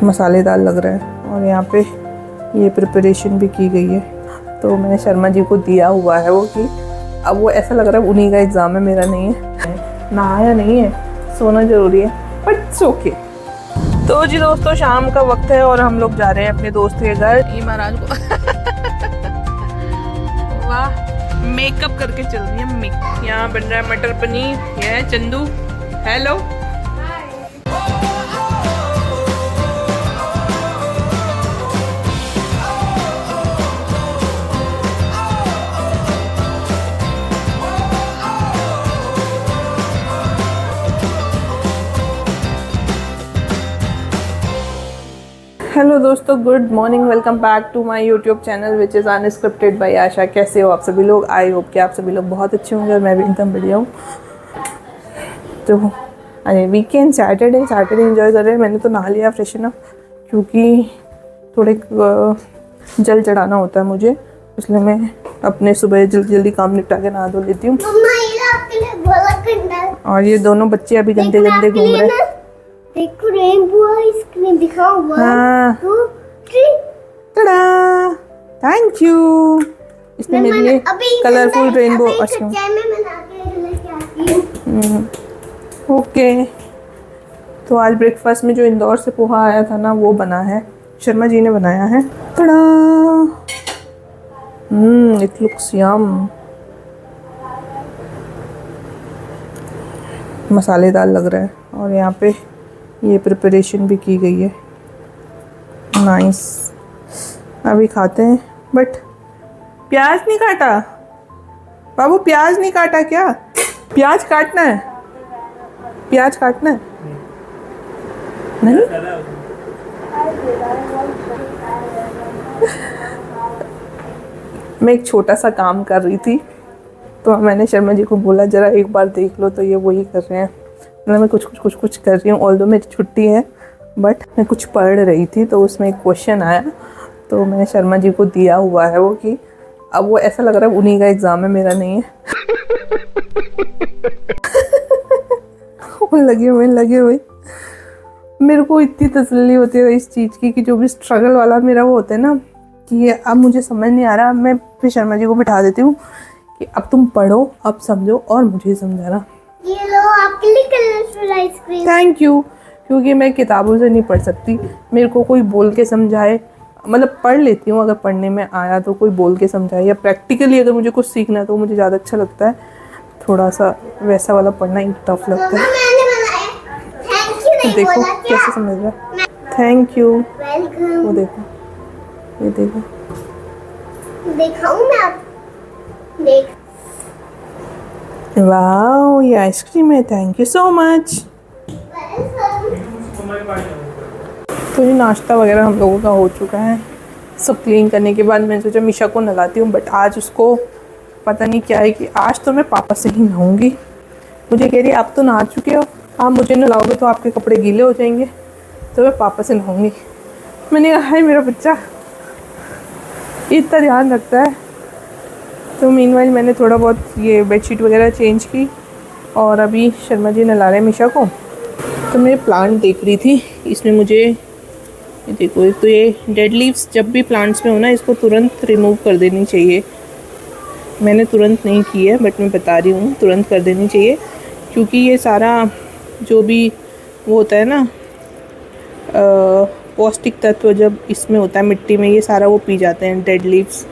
मसालेदार लग रहा है और यहाँ पे ये प्रिपरेशन भी की गई है। तो मैंने शर्मा जी को दिया हुआ है वो कि अब वो ऐसा लग रहा है उन्हीं का एग्ज़ाम है, मेरा नहीं है। नहाया नहीं है, सोना ज़रूरी है, बट इट्स ओके। तो जी दोस्तों, शाम का वक्त है और हम लोग जा रहे हैं अपने दोस्त के घर। ये महाराज को वाह, मेकअप करके चल रही है। यहाँ बन रहा है मटर पनीर। ये है चंदू। हेलो। हेलो दोस्तों, good morning, welcome back to my YouTube channel which is unscripted by Asha. कैसे हो आप सभी लोग? आई होप कि आप सभी लोग बहुत अच्छे होंगे और मैं भी एकदम बढ़िया हूँ। तो अरे वीकेंड सैटरडे एंजॉय कर रहे हैं। मैंने तो नहा लिया, फ्रेशन अप, क्योंकि थोड़े जल चढ़ाना होता है मुझे, इसलिए मैं अपने सुबह जल्दी काम निपटा के नहा धो लेती हूँ। और ये दोनों बच्चे अभी गंदे घूम रहे हैं। देखो रेनबो आइसक्रीम दिखाओ। 1 2 3 थैंक यू। इसने मेरे लिए कलरफुल रेनबो आइसक्रीम। ओके। तो आज ब्रेकफास्ट में जो इंदौर से पोहा आया था ना, वो बना है, शर्मा जी ने बनाया है। तड़ा। इट लुक्स यम। मसालेदार लग रहा है और यहाँ पे ये प्रिपरेशन भी की गई है। नाइस। अभी खाते हैं। बट प्याज नहीं काटा बाबू, प्याज नहीं काटा क्या? प्याज काटना है, प्याज काटना है। नहीं, मैं एक छोटा सा काम कर रही थी, तो मैंने शर्मा जी को बोला जरा एक बार देख लो। तो ये वही कर रहे हैं। मतलब मैं कुछ कर रही हूँ। ऑल्दो मेरी छुट्टी है, बट मैं कुछ पढ़ रही थी, तो उसमें एक क्वेश्चन आया, तो मैंने शर्मा जी को दिया हुआ है वो कि अब वो ऐसा लग रहा है उन्हीं का एग्ज़ाम है, मेरा नहीं है। वो लगे हुए मेरे को इतनी तसल्ली होती है इस चीज़ की कि जो भी स्ट्रगल वाला मेरा वो होता है ना, कि अब मुझे समझ नहीं आ रहा, मैं फिर शर्मा जी को बिठा देती हूँ कि अब तुम पढ़ो, अब समझो और मुझे समझाना। ये लो आपके लिए कलरफुल आइसक्रीम। Thank you. क्योंकि मैं किताबों से नहीं पढ़ सकती, मेरे को कोई बोल के समझाए। मतलब पढ़ लेती हूँ अगर पढ़ने में आया तो, कोई बोल के समझाए या प्रैक्टिकली अगर मुझे कुछ सीखना है तो मुझे ज़्यादा अच्छा लगता है। थोड़ा सा वैसा वाला पढ़ना ही टफ लगता है। देखो कैसे समझ रहा है। Thank you. वो देखो, ये देखो, दिखाऊं मैं आप देख। वाओ, ये आइसक्रीम है। Thank you so much. तो ये नाश्ता वगैरह हम लोगों का हो चुका है। सब क्लीन करने के बाद मैंने सोचा मिशा को नहलाती हूँ, बट आज उसको पता नहीं क्या है कि आज तो मैं पापा से ही नहाऊंगी। मुझे कह रही है आप तो नहा चुके हो, आप मुझे नहलाओगे तो आपके कपड़े गीले हो जाएंगे, तो मैं पापा से नहाऊंगी। मैंने कहा हाय मेरा बच्चा इतना ध्यान रखता है। तो मीनवाइल मैंने थोड़ा बहुत ये बेडशीट वगैरह चेंज की और अभी शर्मा जी नहला रहे हैं मिशा को। तो मैं प्लांट देख रही थी, इसमें मुझे ये देखो, तो ये डेड लीव्स जब भी प्लांट्स में हो ना, इसको तुरंत रिमूव कर देनी चाहिए। मैंने तुरंत नहीं की है, बट मैं बता रही हूँ तुरंत कर देनी चाहिए, क्योंकि ये सारा जो भी वो होता है ना, पौष्टिक तत्व जब इसमें होता है मिट्टी में, ये सारा वो पी जाते हैं डेड लीव्स,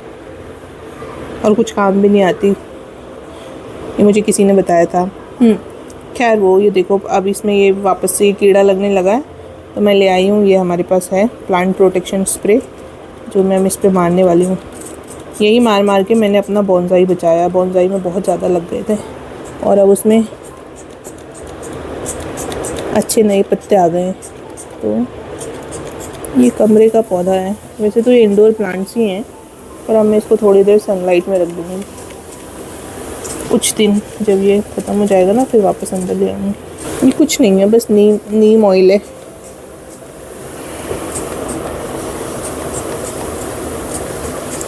और कुछ काम भी नहीं आती। ये मुझे किसी ने बताया था। खैर वो ये देखो, अब इसमें ये वापस से कीड़ा लगने लगा है, तो मैं ले आई हूँ। ये हमारे पास है प्लांट प्रोटेक्शन स्प्रे, जो मैं इस पर मारने वाली हूँ। यही मार के मैंने अपना बोनसाई बचाया। बोनसाई में बहुत ज़्यादा लग गए थे और अब उसमें अच्छे नए पत्ते आ गए हैं। तो ये कमरे का पौधा है। वैसे तो ये इंडोर प्लांट्स ही हैं, पर अब मैं इसको थोड़ी देर सनलाइट में रख दूँगी। कुछ दिन जब ये ख़त्म हो जाएगा ना, फिर वापस अंदर ले आऊँगी। ये कुछ नहीं है, बस नीम ऑयल है।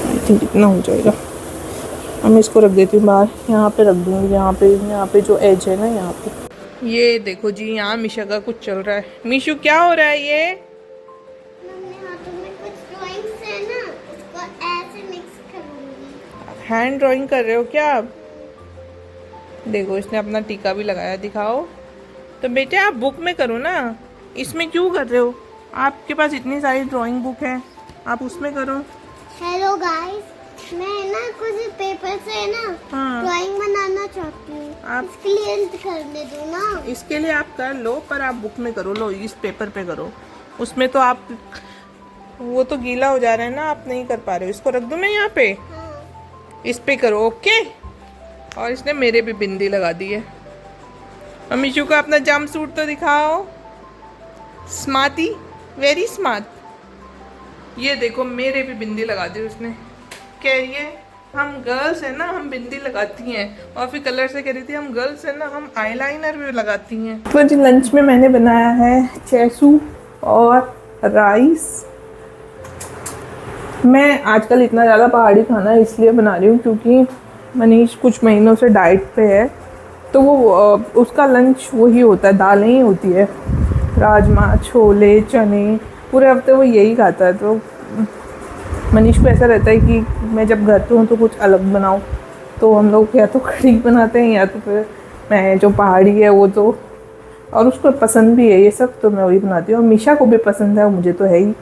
आई थिंक कितना हो जाएगा। अब मैं इसको रख देती हूँ बाहर, यहाँ पे रख दूँगी। यहाँ पे जो एज है ना, यहाँ पे। ये देखो जी, यहाँ मिशा का कुछ चल रहा है। मिशु क्या हो रहा है? ये हैंड ड्राइंग कर रहे हो क्या आप? देखो इसने अपना टीका भी लगाया, दिखाओ। तो बेटे आप बुक में करो ना, इसमें क्यों कर रहे हो? आपके पास इतनी सारी ड्राइंग बुक है, आप उसमें करो। हेलो गाइस, मैं ना कुछ पेपर से ना हाँ। ड्राइंग बनाना चाहती हूँ। आप इसके लिए करने दो ना। इसके लिए आप कर लो, पर आप बुक में करो। लो इस पेपर पे करो, उसमें तो आप वो तो गीला हो जा रहा है ना, आप नहीं कर पा रहे हो। इसको रख दूं मैं यहाँ पे, हाँ। इस पे करो। ओके। और इसने मेरे भी बिंदी लगा दी है। अमीशु को अपना जंप सूट तो दिखाओ। Smarty, very smart. ये देखो मेरे भी बिंदी लगा दी उसने। कह रही है हम गर्ल्स है ना, हम बिंदी लगाती हैं। और फिर कलर से कह रही थी हम गर्ल्स है ना, हम आईलाइनर भी लगाती हैं। तो जी लंच में मैंने बनाया है चैसू और राइस। मैं आजकल इतना ज़्यादा पहाड़ी खाना इसलिए बना रही हूँ क्योंकि मनीष कुछ महीनों से डाइट पे है, तो वो उसका लंच वही होता है, दालें ही होती है, राजमा, छोले, चने, पूरे हफ्ते वो यही खाता है। तो मनीष को ऐसा रहता है कि मैं जब घर पे हूँ तो कुछ अलग बनाऊँ। तो हम लोग या तो कढ़ी बनाते हैं या तो फिर मैं जो पहाड़ी है वो तो, और उसको पसंद भी है ये सब, तो मैं वही बनाती हूँ। और मीशा को भी पसंद है, मुझे तो है ही।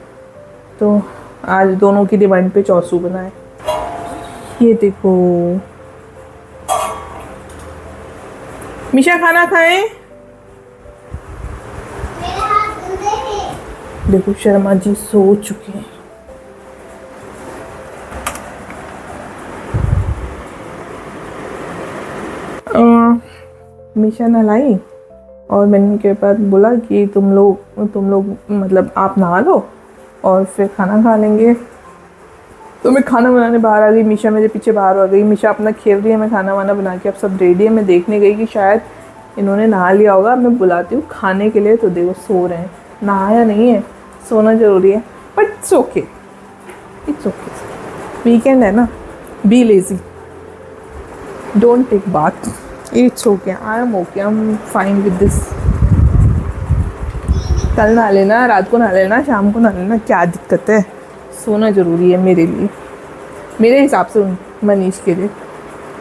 तो आज दोनों की डिमांड पे चौसू बनाए। ये देखो मीशा खाना खाएं। मेरे हाथ गंदे हैं। देखो शर्मा जी सो चुके हैं। मीशा नहलाई और मैंने उनके पास बोला कि तुम लोग मतलब आप नहा लो और फिर खाना खा लेंगे। तो मैं खाना बनाने बाहर आ गई, मीशा मेरे पीछे बाहर आ गई। मीशा अपना खेल रही है, मैं खाना वाना बना के अब सब रेडी है। मैं देखने गई कि शायद इन्होंने नहा लिया होगा। मैं बुलाती हूँ खाने के लिए, तो देखो सो रहे हैं। नहाया नहीं है, सोना ज़रूरी है, but it's okay, it's okay. Weekend है ना, be lazy, don't take bath, it's okay, I am okay, I am fine with this. कल नहा लेना, रात को नहा लेना, शाम को नहा लेना, क्या दिक्कत है। सोना ज़रूरी है मेरे लिए, मेरे हिसाब से, मनीष के लिए,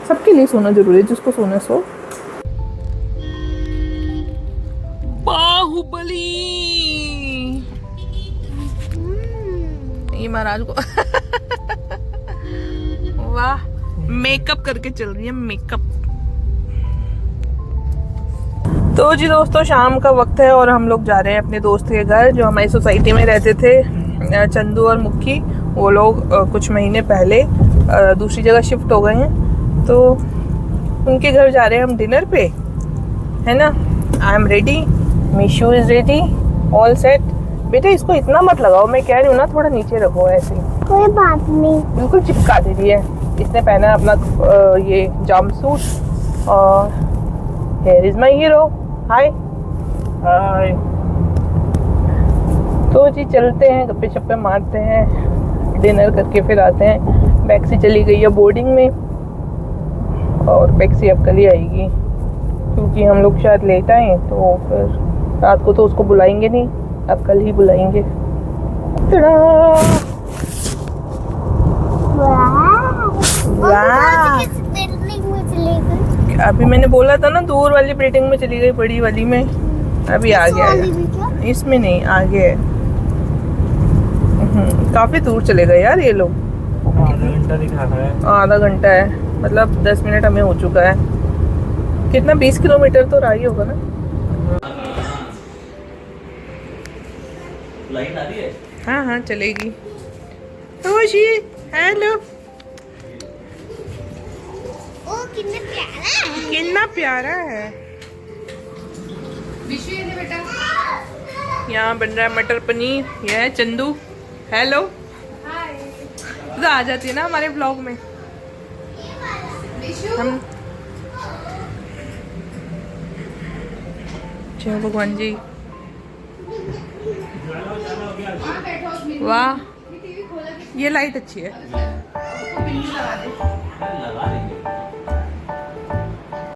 सबके लिए सोना ज़रूरी है। जिसको सोना सो। बाहुबली ये महाराज को वाह, मेकअप करके चल रही है, मेकअप। तो जी दोस्तों शाम का वक्त है और हम लोग जा रहे हैं अपने दोस्त के घर, जो हमारी सोसाइटी में रहते थे, चंदू और मुक्की। वो लोग कुछ महीने पहले दूसरी जगह शिफ्ट हो गए हैं, तो उनके घर जा रहे हैं हम डिनर पे, है ना। I am ready, मीशू is ready, all set. बेटा इसको इतना मत लगाओ, मैं कह रही हूँ ना, थोड़ा नीचे रखो ऐसे। कोई बात नहीं, बिल्कुल चिपका दे रही है। इसने पहना है अपना ये जंप सूट और हियर इज माय हीरो। हाय हाय। तो जी चलते हैं, गप्पे शप्पे मारते हैं, डिनर करके फिर आते हैं। बैक्सी चली गई है बोर्डिंग में और बैक्सी अब कल ही आएगी, क्योंकि हम लोग शायद लेट आए, तो फिर रात को तो उसको बुलाएंगे नहीं, अब कल ही बुलाएंगे। वाह, किस बिल्डिंग में चली गई? अभी मैंने बोला था ना दूर वाली बिल्डिंग में चली गई, बड़ी वाली में। अभी आ गया वाली भी क्या? है, इसमें नहीं, आगे है। काफी दूर चले गए यार ये लोग। आधा घंटा दिखा रहा है। आधा घंटा है, मतलब 10 मिनट हमें हो चुका है। कितना 20 किलोमीटर तो रहा ही होगा ना। लाइट आ रही है? हाँ हाँ चलेगी। ओशी हेलो, ओ कितना प्यारा है। कितना प्यारा है। यहाँ बन रहा है मटर पनीर। यह है चंदू, हेलो। तो आ जाती है ना हमारे ब्लॉग में हम। जय भगवान जी, वाह ये लाइट अच्छी है।